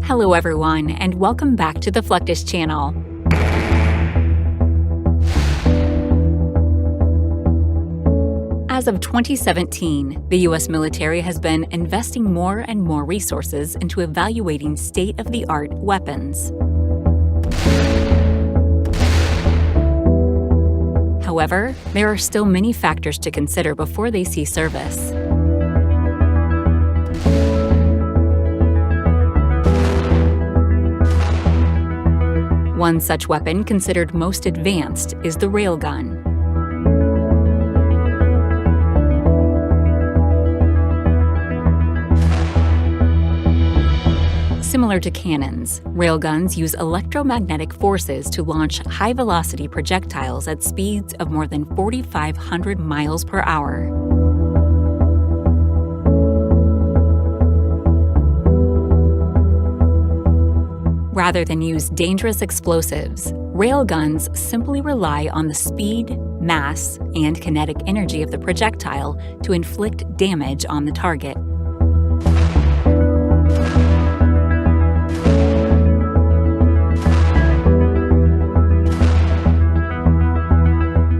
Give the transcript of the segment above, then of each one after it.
Hello everyone, and welcome back to the Fluctus channel. As of 2017, the U.S. military has been investing more and more resources into evaluating state-of-the-art weapons. However, there are still many factors to consider before they see service. One such weapon considered most advanced is the railgun. Similar to cannons, railguns use electromagnetic forces to launch high-velocity projectiles at speeds of more than 4,500 miles per hour. Rather than use dangerous explosives, railguns simply rely on the speed, mass, and kinetic energy of the projectile to inflict damage on the target.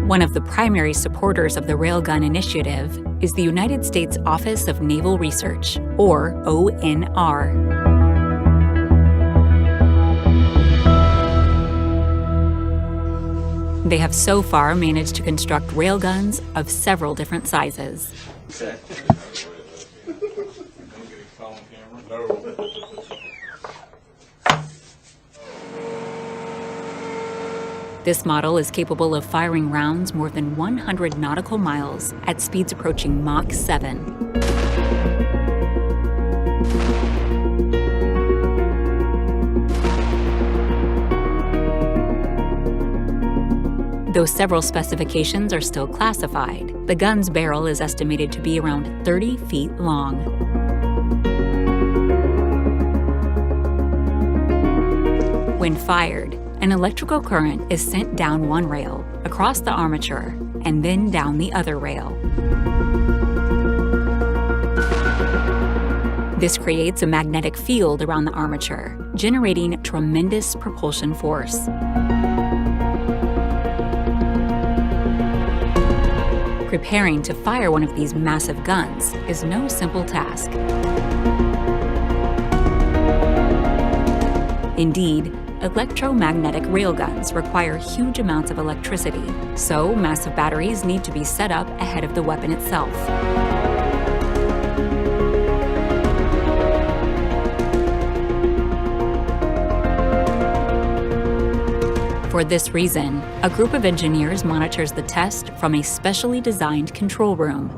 One of the primary supporters of the Railgun Initiative is the United States Office of Naval Research, or ONR. They have so far managed to construct railguns of several different sizes. This model is capable of firing rounds more than 100 nautical miles at speeds approaching Mach 7. Though several specifications are still classified, the gun's barrel is estimated to be around 30 feet long. When fired, an electrical current is sent down one rail, across the armature, and then down the other rail. This creates a magnetic field around the armature, generating tremendous propulsion force. Preparing to fire one of these massive guns is no simple task. Indeed, electromagnetic railguns require huge amounts of electricity, so massive batteries need to be set up ahead of the weapon itself. For this reason, a group of engineers monitors the test from a specially designed control room.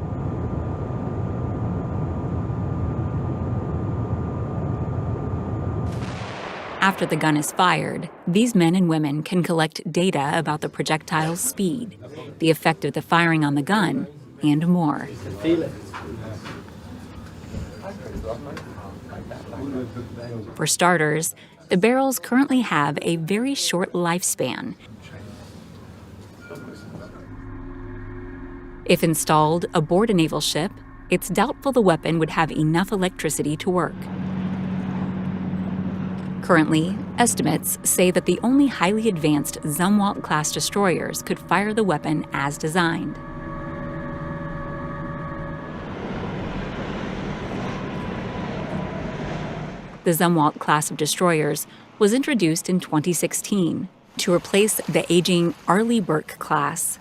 After the gun is fired, these men and women can collect data about the projectile's speed, the effect of the firing on the gun, and more. For starters, the barrels currently have a very short lifespan. If installed aboard a naval ship, it's doubtful the weapon would have enough electricity to work. Currently, estimates say that the only highly advanced Zumwalt-class destroyers could fire the weapon as designed. The Zumwalt class of destroyers was introduced in 2016 to replace the aging Arleigh Burke class.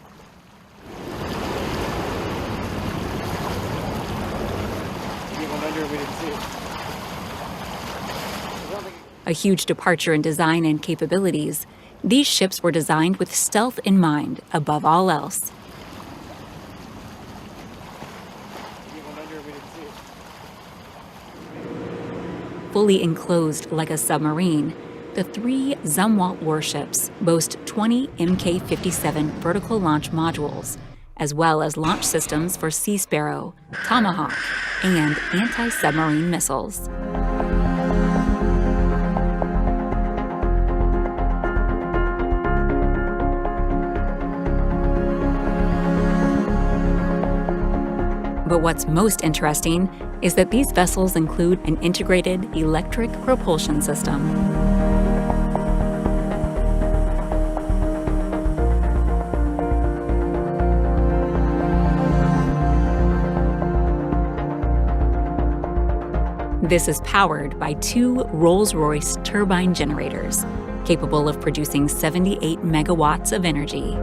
A huge departure in design and capabilities, these ships were designed with stealth in mind above all else. Fully enclosed like a submarine, the three Zumwalt warships boast 20 Mk-57 vertical launch modules, as well as launch systems for Sea Sparrow, Tomahawk, and anti-submarine missiles. But what's most interesting is that these vessels include an integrated electric propulsion system. This is powered by two Rolls-Royce turbine generators, capable of producing 78 megawatts of energy.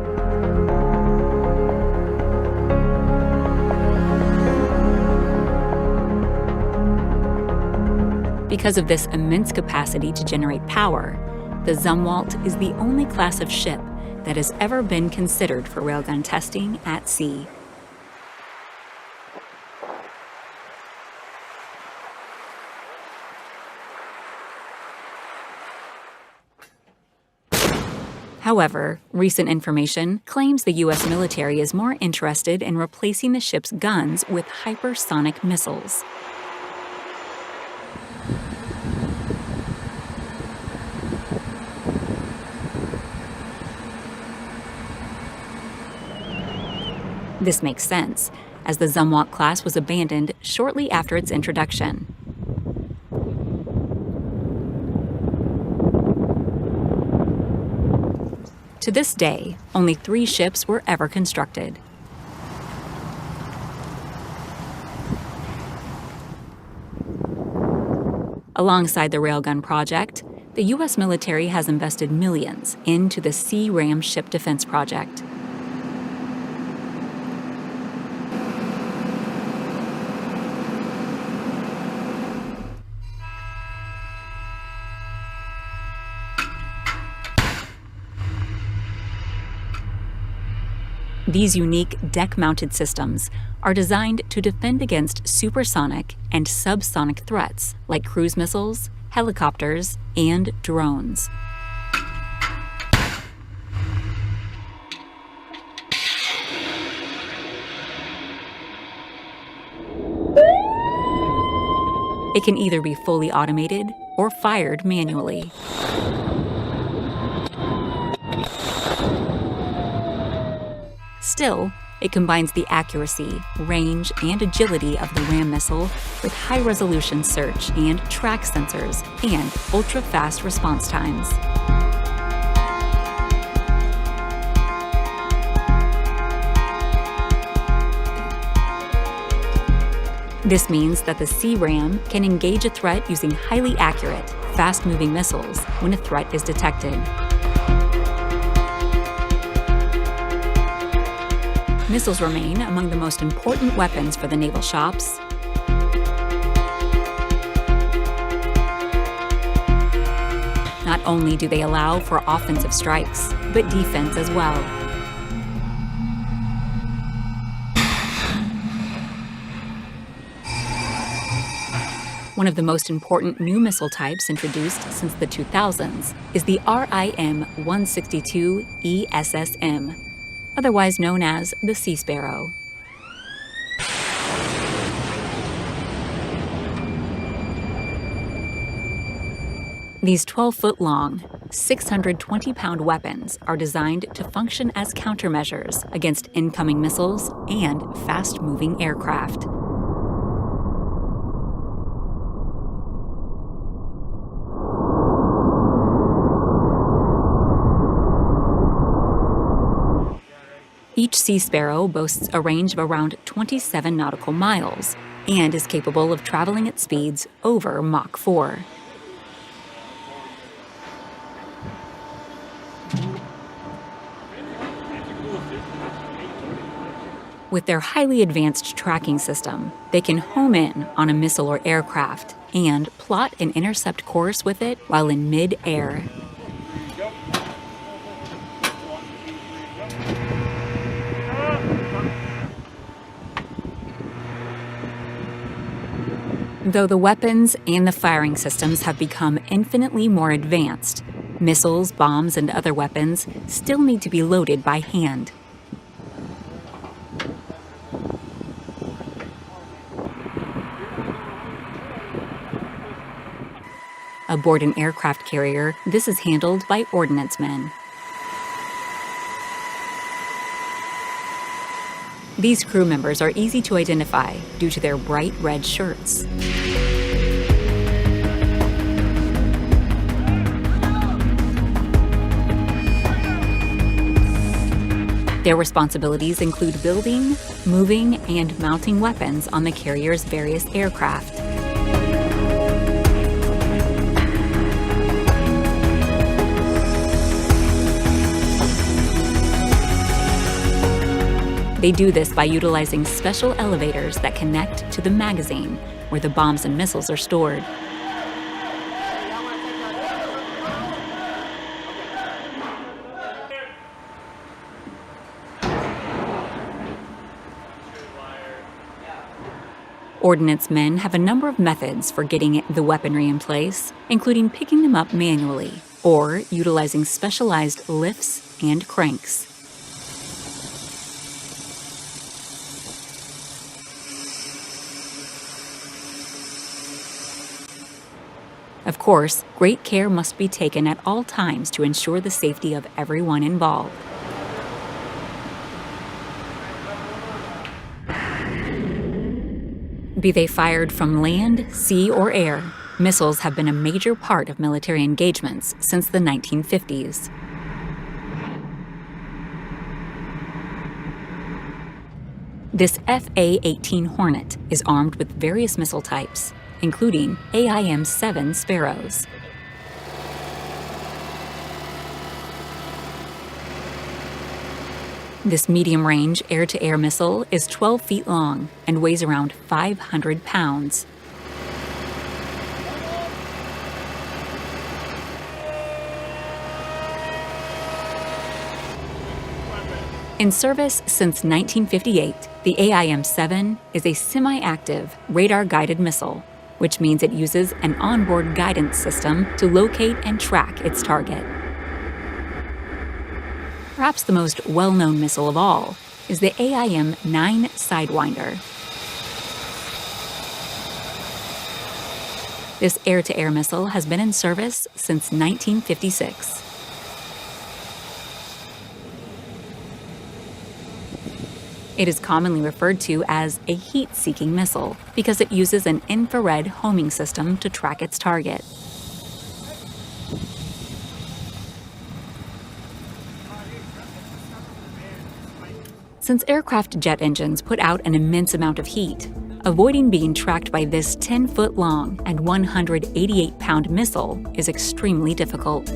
Because of this immense capacity to generate power, the Zumwalt is the only class of ship that has ever been considered for railgun testing at sea. However, recent information claims the U.S. military is more interested in replacing the ship's guns with hypersonic missiles. This makes sense, as the Zumwalt class was abandoned shortly after its introduction. To this day, only 3 ships were ever constructed. Alongside the railgun project, the U.S. military has invested millions into the Sea-Ram ship defense project. These unique deck-mounted systems are designed to defend against supersonic and subsonic threats like cruise missiles, helicopters, and drones. It can either be fully automated or fired manually. Still, it combines the accuracy, range, and agility of the Ram missile with high-resolution search and track sensors and ultra-fast response times. This means that the Sea-Ram can engage a threat using highly accurate, fast-moving missiles when a threat is detected. Missiles remain among the most important weapons for the naval shops. Not only do they allow for offensive strikes, but defense as well. One of the most important new missile types introduced since the 2000s is the RIM-162 ESSM, otherwise known as the Sea Sparrow. These 12-foot-long, 620-pound weapons are designed to function as countermeasures against incoming missiles and fast-moving aircraft. Each Sea Sparrow boasts a range of around 27 nautical miles and is capable of traveling at speeds over Mach 4. With their highly advanced tracking system, they can home in on a missile or aircraft and plot an intercept course with it while in mid-air. Though the weapons and the firing systems have become infinitely more advanced, missiles, bombs, and other weapons still need to be loaded by hand. Aboard an aircraft carrier, this is handled by ordnance men. These crew members are easy to identify due to their bright red shirts. Their responsibilities include building, moving, and mounting weapons on the carrier's various aircraft. They do this by utilizing special elevators that connect to the magazine, where the bombs and missiles are stored. Ordnance men have a number of methods for getting the weaponry in place, including picking them up manually or utilizing specialized lifts and cranks. Of course, great care must be taken at all times to ensure the safety of everyone involved. Be they fired from land, sea, or air, missiles have been a major part of military engagements since the 1950s. This FA-18 Hornet is armed with various missile types, including AIM-7 Sparrows. This medium-range air-to-air missile is 12 feet long and weighs around 500 pounds. In service since 1958, the AIM-7 is a semi-active, radar-guided missile, which means it uses an onboard guidance system to locate and track its target. Perhaps the most well-known missile of all is the AIM-9 Sidewinder. This air-to-air missile has been in service since 1956. It is commonly referred to as a heat-seeking missile because it uses an infrared homing system to track its target. Since aircraft jet engines put out an immense amount of heat, avoiding being tracked by this 10-foot-long and 188-pound missile is extremely difficult.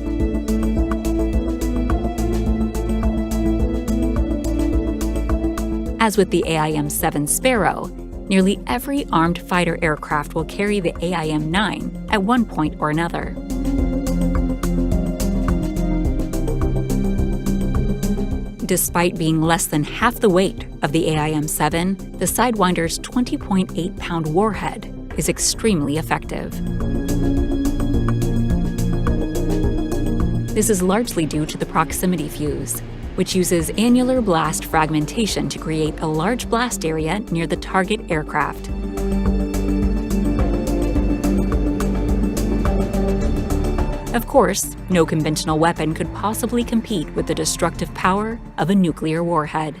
As with the AIM-7 Sparrow, nearly every armed fighter aircraft will carry the AIM-9 at one point or another. Despite being less than half the weight of the AIM-7, the Sidewinder's 20.8-pound warhead is extremely effective. This is largely due to the proximity fuse, which uses annular blast fragmentation to create a large blast area near the target aircraft. Of course, no conventional weapon could possibly compete with the destructive power of a nuclear warhead.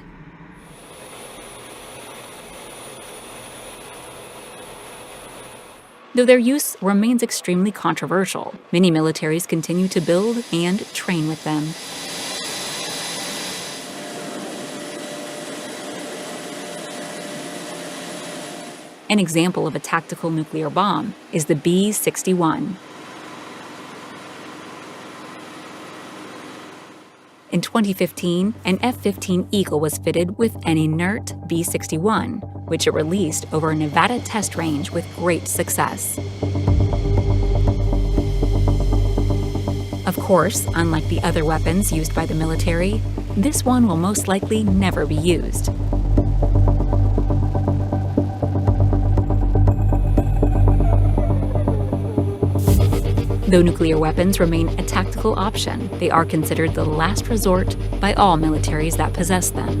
Though their use remains extremely controversial, many militaries continue to build and train with them. An example of a tactical nuclear bomb is the B-61. In 2015, an F-15 Eagle was fitted with an inert B-61, which it released over a Nevada test range with great success. Of course, unlike the other weapons used by the military, this one will most likely never be used. Though nuclear weapons remain a tactical option, they are considered the last resort by all militaries that possess them.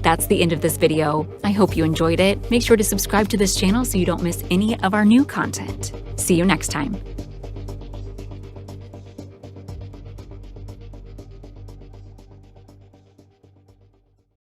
That's the end of this video. I hope you enjoyed it. Make sure to subscribe to this channel so you don't miss any of our new content. See you next time.